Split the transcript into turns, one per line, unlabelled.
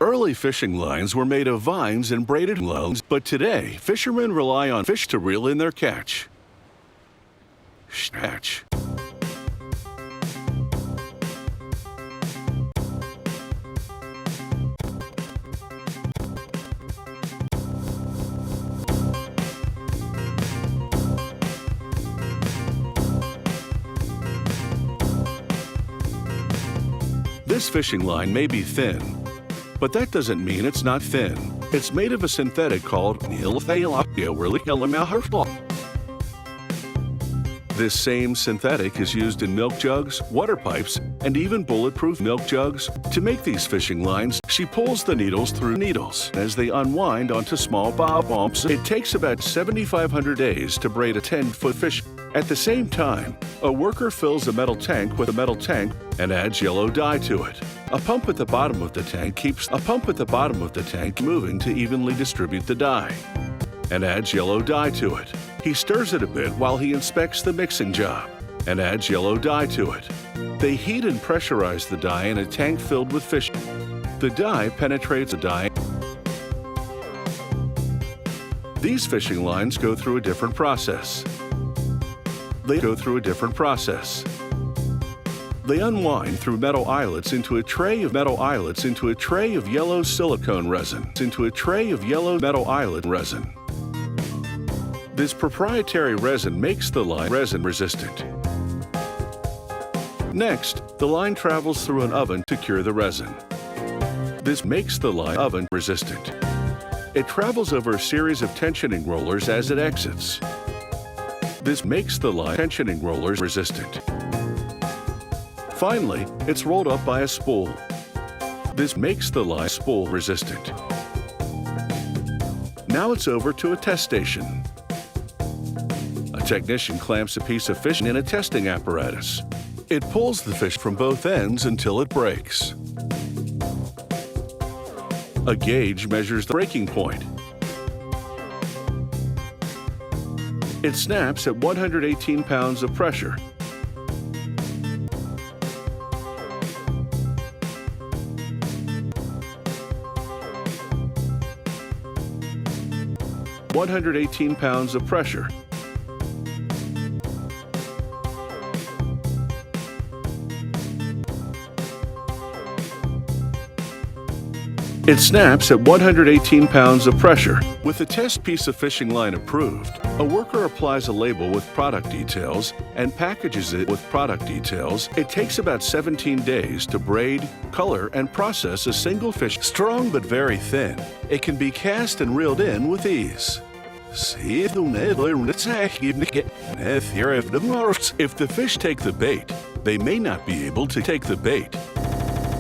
Early fishing lines were made of vines and braided lines, but today, fishermen rely on fish to reel in their catch. Catch. This fishing line may be thin, but that doesn't mean it's not thin. It's made of a synthetic called This same synthetic is used in milk jugs, water pipes, and even bulletproof milk jugs. To make these fishing lines, she pulls the needles through needles. As they unwind onto small bob-bumps, it takes about 7,500 days to braid a 10-foot fish. At the same time, a worker fills a metal tank with a metal tank and adds yellow dye to it. A pump at the bottom of the tank keeps moving to evenly distribute the dye, and adds yellow dye to it. He stirs it a bit while he inspects the mixing job, and adds yellow dye to it. They heat and pressurize the dye in a tank filled with fish. The dye penetrates the dye. These fishing lines go through a different process. They unwind through metal eyelets into a tray of yellow silicone resin, metal eyelet resin. This proprietary resin makes the line resin resistant. Next, the line travels through an oven to cure the resin. This makes the line oven resistant. It travels over a series of tensioning rollers as it exits. This makes the line tensioning rollers resistant. Finally, it's rolled up by a spool. This makes the line spool resistant. Now it's over to a test station. A technician clamps a piece of fish in a testing apparatus. It pulls the fish from both ends until it breaks. A gauge measures the breaking point. It snaps at 118 pounds of pressure. £118 of pressure. It snaps at 118 pounds of pressure. With the test piece of fishing line approved, a worker applies a label with product details and packages it with product details. It takes about 17 days to braid, color, and process a single fish. Strong but very thin, it can be cast and reeled in with ease. If the fish take the bait, they may not be able to take the bait.